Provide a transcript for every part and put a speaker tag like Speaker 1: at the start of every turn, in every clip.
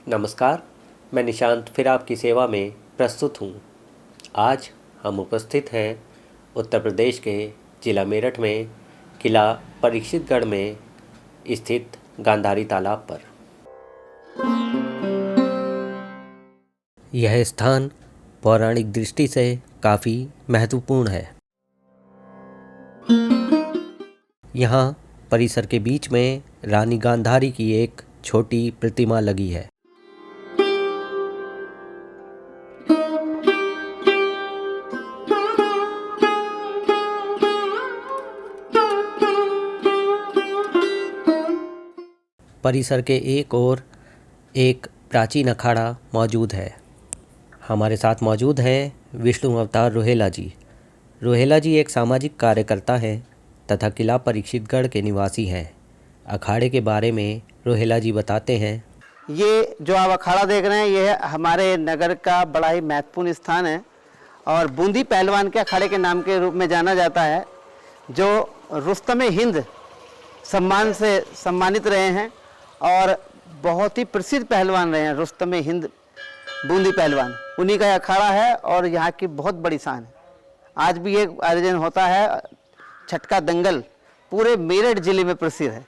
Speaker 1: नमस्कार, मैं निशांत फिर आपकी सेवा में प्रस्तुत हूँ। आज हम उपस्थित हैं उत्तर प्रदेश के ज़िला मेरठ में किला परीक्षितगढ़ में स्थित गांधारी तालाब पर। यह स्थान पौराणिक दृष्टि से काफ़ी महत्वपूर्ण है। यहाँ परिसर के बीच में रानी गांधारी की एक छोटी प्रतिमा लगी है। परिसर के एक ओर एक प्राचीन अखाड़ा मौजूद है। हमारे साथ मौजूद हैं विष्णु अवतार रोहेला जी। रोहेला जी एक सामाजिक कार्यकर्ता हैं तथा किला परीक्षितगढ़ के निवासी हैं। अखाड़े के बारे में रोहेला जी बताते हैं।
Speaker 2: ये जो आप अखाड़ा देख रहे हैं ये हमारे नगर का बड़ा ही महत्वपूर्ण स्थान है और बूंदी पहलवान के अखाड़े के नाम के रूप में जाना जाता है, जो रुस्तम हिंद सम्मान से सम्मानित रहे हैं और बहुत ही प्रसिद्ध पहलवान रहे हैं। रुस्तम हिंद बूंदी पहलवान, उन्हीं का अखाड़ा है और यहाँ की बहुत बड़ी शान है। आज भी एक आयोजन होता है, छटका दंगल, पूरे मेरठ जिले में प्रसिद्ध है।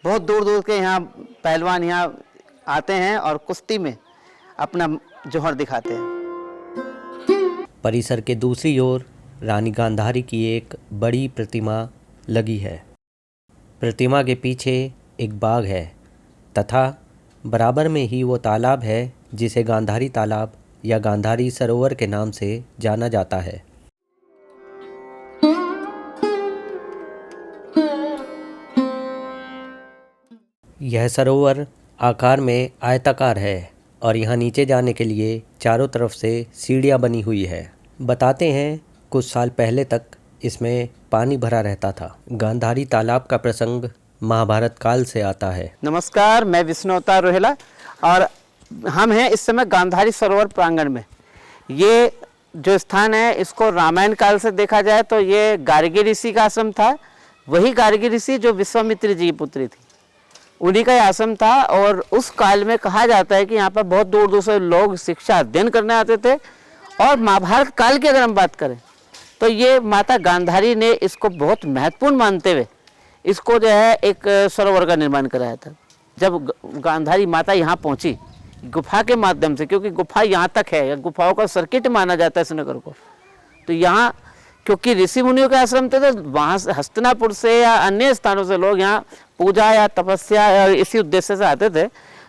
Speaker 2: बहुत दूर दूर के यहाँ पहलवान यहाँ आते हैं और कुश्ती में अपना जौहर दिखाते हैं।
Speaker 1: परिसर के दूसरी ओर रानी गांधारी की एक बड़ी प्रतिमा लगी है। प्रतिमा के पीछे एक बाग है तथा बराबर में ही वो तालाब है जिसे गांधारी तालाब या गांधारी सरोवर के नाम से जाना जाता है। यह सरोवर आकार में आयताकार है और यहाँ नीचे जाने के लिए चारों तरफ से सीढ़ियाँ बनी हुई है। बताते हैं कुछ साल पहले तक इसमें पानी भरा रहता था। गांधारी तालाब का प्रसंग महाभारत काल से आता है।
Speaker 2: नमस्कार, मैं विष्णु अवतार रोहेला और हम हैं इस समय गांधारी सरोवर प्रांगण में। ये जो स्थान है इसको रामायण काल से देखा जाए तो ये गार्गी ऋषि का आश्रम था। वही गार्गी ऋषि जो विश्वामित्र जी की पुत्री थी, उन्हीं का आश्रम था। और उस काल में कहा जाता है कि यहाँ पर बहुत दूर दूर से लोग शिक्षा अध्ययन करने आते थे। और महाभारत काल की अगर हम बात करें तो ये माता गांधारी ने इसको बहुत महत्वपूर्ण मानते हुए इसको जो है एक सरोवर का निर्माण कराया था। जब गांधारी माता यहाँ पहुँची गुफा के माध्यम से, क्योंकि गुफा यहाँ तक है, गुफाओं का सर्किट माना जाता है इस नगर को, तो यहाँ क्योंकि ऋषि मुनियों के आश्रम थे तो वहाँ से हस्तिनापुर से या अन्य स्थानों से लोग यहाँ पूजा या तपस्या या इसी उद्देश्य से आते थे।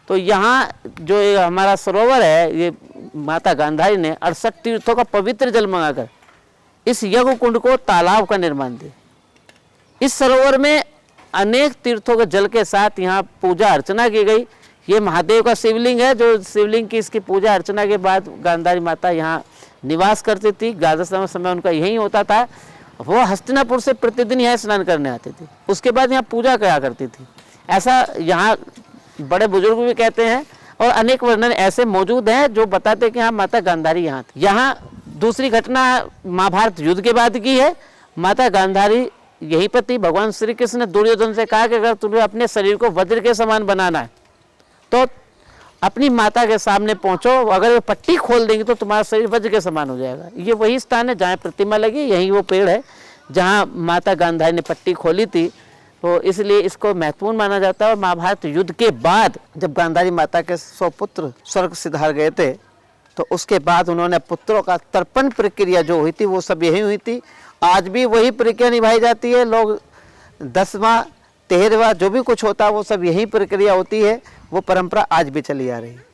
Speaker 2: तो यहाँ जो ये हमारा सरोवर है, ये माता गांधारी ने 68 तीर्थों का पवित्र जल मंगाकर इस यज्ञ कुंड को तालाब का निर्माण दिया। इस सरोवर में अनेक तीर्थों के जल के साथ यहाँ पूजा अर्चना की गई। ये महादेव का शिवलिंग है, जो शिवलिंग की इसकी पूजा अर्चना के बाद गांधारी माता यहाँ निवास करती थी। ग्वादश समय उनका यही होता था। वो हस्तिनापुर से प्रतिदिन यहाँ स्नान करने आती थी, उसके बाद यहाँ पूजा किया करती थी। ऐसा यहाँ बड़े बुजुर्ग भी कहते हैं और अनेक वर्णन ऐसे मौजूद हैं जो बताते हैं कि हाँ माता गांधारी यहाँ थी। यहाँ दूसरी घटना महाभारत युद्ध के बाद की है। माता गांधारी यहीं पर थी। भगवान श्री कृष्ण ने दुर्योधन से कहा कि अगर तुम्हें अपने शरीर को वज्र के समान बनाना है तो अपनी माता के सामने पहुंचो, अगर वो पट्टी खोल देंगी तो तुम्हारा शरीर वज्र के समान हो जाएगा। ये वही स्थान है जहाँ प्रतिमा लगी, यही वो पेड़ है जहाँ माता गांधारी ने पट्टी खोली थी। तो इसलिए इसको महत्वपूर्ण माना जाता है। और महाभारत युद्ध के बाद जब गांधारी माता के 100 पुत्र स्वर्ग सिधार गए थे तो उसके बाद उन्होंने पुत्रों का तर्पण प्रक्रिया जो हुई थी वो सब यही हुई थी। आज भी वही प्रक्रिया निभाई जाती है। लोग 10वां 13वां जो भी कुछ होता है वो सब यही प्रक्रिया होती है। वो परंपरा आज भी चली आ रही है।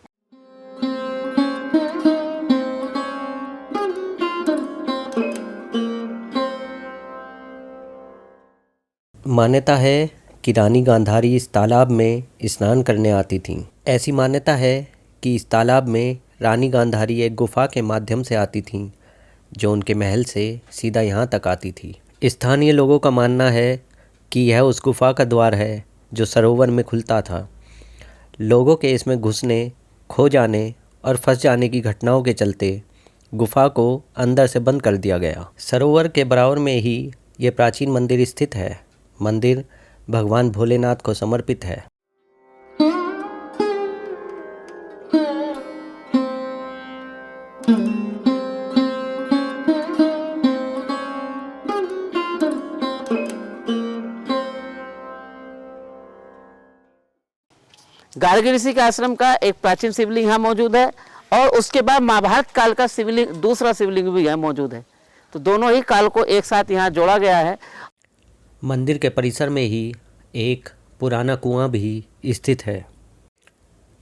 Speaker 1: मान्यता है कि रानी गांधारी इस तालाब में स्नान करने आती थीं। ऐसी मान्यता है कि इस तालाब में रानी गांधारी एक गुफा के माध्यम से आती थीं जो उनके महल से सीधा यहाँ तक आती थी। स्थानीय लोगों का मानना है कि यह उस गुफा का द्वार है जो सरोवर में खुलता था। लोगों के इसमें घुसने, खो जाने और फंस जाने की घटनाओं के चलते गुफा को अंदर से बंद कर दिया गया। सरोवर के बराबर में ही ये प्राचीन मंदिर स्थित है। मंदिर भगवान भोलेनाथ को समर्पित है।
Speaker 2: गार्गी ऋषि के आश्रम का एक प्राचीन शिवलिंग यहाँ मौजूद है और उसके बाद महाभारत काल का शिवलिंग, दूसरा शिवलिंग भी यहाँ मौजूद है। तो दोनों ही काल को एक साथ यहाँ जोड़ा गया है।
Speaker 1: मंदिर के परिसर में ही एक पुराना कुआं भी स्थित है।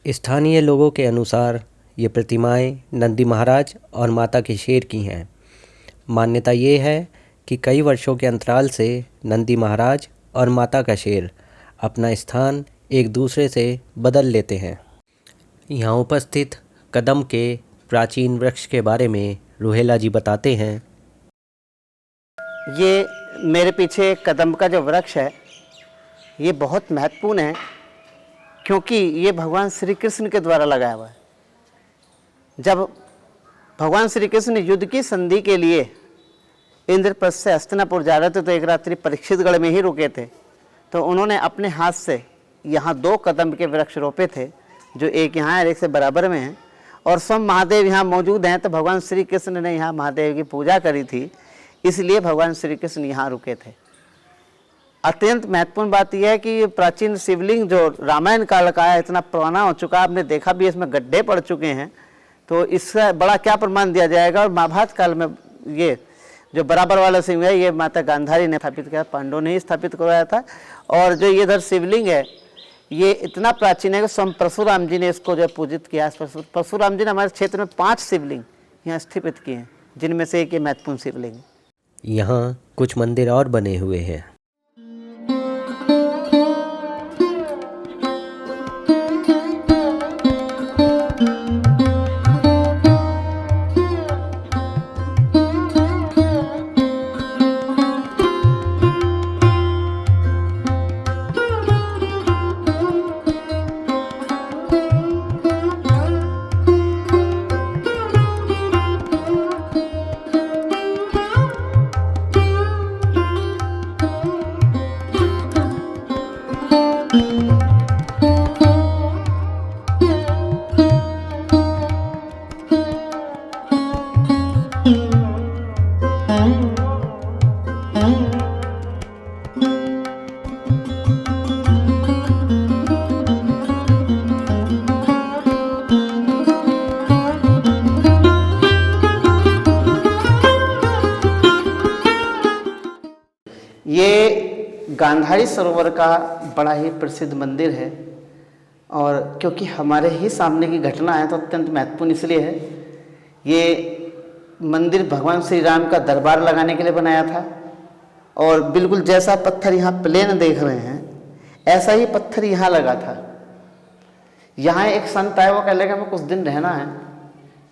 Speaker 1: स्थानीय लोगों के अनुसार ये प्रतिमाएं नंदी महाराज और माता के शेर की हैं। मान्यता ये है कि कई वर्षों के अंतराल से नंदी महाराज और माता का शेर अपना स्थान एक दूसरे से बदल लेते हैं। यहाँ उपस्थित कदम के प्राचीन वृक्ष के बारे में रुहेला जी बताते हैं।
Speaker 2: ये मेरे पीछे कदम का जो वृक्ष है ये बहुत महत्वपूर्ण है, क्योंकि ये भगवान श्री कृष्ण के द्वारा लगाया हुआ है। जब भगवान श्री कृष्ण युद्ध की संधि के लिए इंद्रप्रस्थ से हस्तिनापुर जा रहे थे तो एक रात्रि परीक्षितगढ़ में ही रुके थे, तो उन्होंने अपने हाथ से यहाँ 2 कदम के वृक्ष रोपे थे, जो एक यहाँ और एक से बराबर में है। और स्वयं महादेव यहाँ मौजूद हैं, तो भगवान श्री कृष्ण ने यहाँ महादेव की पूजा करी थी, इसलिए भगवान श्री कृष्ण यहाँ रुके थे। अत्यंत महत्वपूर्ण बात यह है कि ये प्राचीन शिवलिंग जो रामायण काल का है, इतना पुराना हो चुका है, आपने देखा भी इसमें गड्ढे पड़ चुके हैं, तो इसका बड़ा क्या प्रमाण दिया जाएगा। और महाभारत काल में ये जो बराबर वाला शिव है ये माता गांधारी ने स्थापित किया, पांडवों ने ही स्थापित करवाया था। और जो ये इधर शिवलिंग है ये इतना प्राचीन है कि स्वयं परशुराम जी ने इसको जो पूजित किया। परशुराम जी ने हमारे क्षेत्र में 5 शिवलिंग यहाँ स्थापित किए हैं, जिनमें से एक ये महत्वपूर्ण शिवलिंग है।
Speaker 1: यहाँ कुछ मंदिर और बने हुए हैं।
Speaker 2: ये गांधारी सरोवर का बड़ा ही प्रसिद्ध मंदिर है, और क्योंकि हमारे ही सामने की घटना है तो अत्यंत महत्वपूर्ण इसलिए है। ये मंदिर भगवान श्री राम का दरबार लगाने के लिए बनाया था, और बिल्कुल जैसा पत्थर यहाँ प्लेन देख रहे हैं ऐसा ही पत्थर यहाँ लगा था। यहाँ एक संत आए, वो कह लगे हमें कुछ दिन रहना है,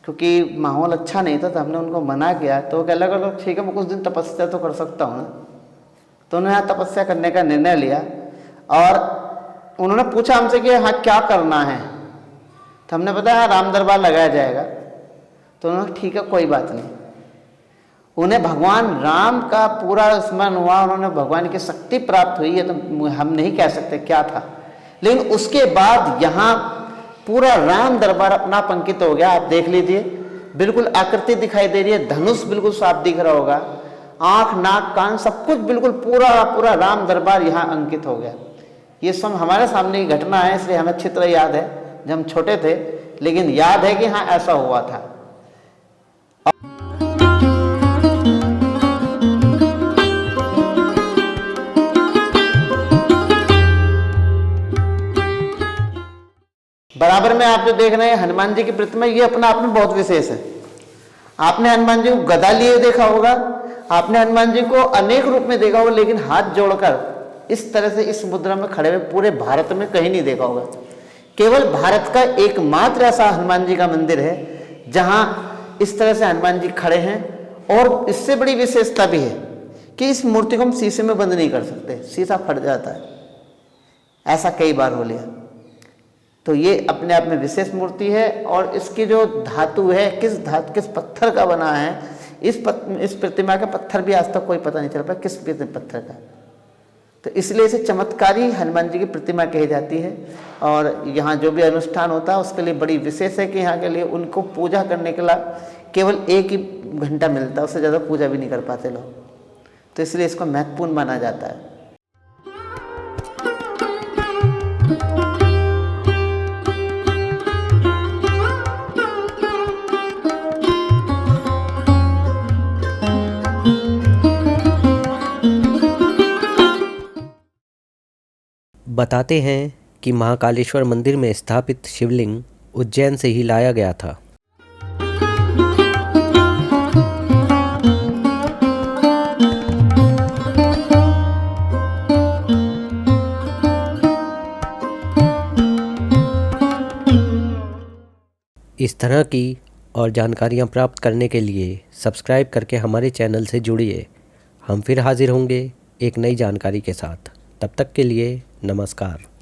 Speaker 2: क्योंकि माहौल अच्छा नहीं था, तो हमने उनको मना किया। तो वो कह लगा ठीक है मैं कुछ दिन तपस्या तो कर सकता हूँ ना। तो उन्होंने यहाँ तपस्या करने का निर्णय लिया, और उन्होंने पूछा हमसे कि हाँ क्या करना है। तो हमने बताया राम दरबार लगाया जाएगा। तो उन्होंने ठीक है कोई बात नहीं। उन्हें भगवान राम का पूरा स्मरण हुआ, उन्होंने भगवान की शक्ति प्राप्त हुई है, तो हम नहीं कह सकते क्या था। लेकिन उसके बाद यहाँ पूरा राम दरबार अपना अंकित हो गया। आप देख लीजिए, बिल्कुल आकृति दिखाई दे रही है, धनुष बिल्कुल साफ दिख रहा होगा, आंख नाक कान सब कुछ बिल्कुल पूरा पूरा राम दरबार यहाँ अंकित हो गया। ये सब हमारे सामने की घटना है, इसलिए हमें अच्छी तरह याद है। जब हम छोटे थे, लेकिन याद है कि हाँ ऐसा हुआ था। बराबर में आप जो देख रहे हैं हनुमान जी की प्रतिमा, ये अपना आप में बहुत विशेष है। आपने हनुमान जी को गदा लिए देखा होगा, आपने हनुमान जी को अनेक रूप में देखा होगा, लेकिन हाथ जोड़कर इस तरह से इस मुद्रा में खड़े हुए पूरे भारत में कहीं नहीं देखा होगा। केवल भारत का एकमात्र ऐसा हनुमान जी का मंदिर है जहां इस तरह से हनुमान जी खड़े हैं। और इससे बड़ी विशेषता भी है कि इस मूर्ति को हम शीशे में बंद नहीं कर सकते, शीशा फट जाता है। ऐसा कई बार हो लिया। तो ये अपने आप में विशेष मूर्ति है। और इसकी जो धातु है, किस पत्थर का बना है, इस प्रतिमा का पत्थर भी आज तक कोई पता नहीं चल पाया किस पत्थर का। तो इसलिए इसे चमत्कारी हनुमान जी की प्रतिमा कही जाती है। और यहाँ जो भी अनुष्ठान होता है उसके लिए बड़ी विशेष है कि यहाँ के लिए उनको पूजा करने के लिए केवल 1 ही घंटा मिलता है, उससे ज़्यादा पूजा भी नहीं कर पाते लोग। तो इसलिए इसको महत्वपूर्ण माना जाता है।
Speaker 1: बताते हैं कि महाकालेश्वर मंदिर में स्थापित शिवलिंग उज्जैन से ही लाया गया था। इस तरह की और जानकारियाँ प्राप्त करने के लिए सब्सक्राइब करके हमारे चैनल से जुड़िए। हम फिर हाजिर होंगे एक नई जानकारी के साथ। तब तक के लिए नमस्कार।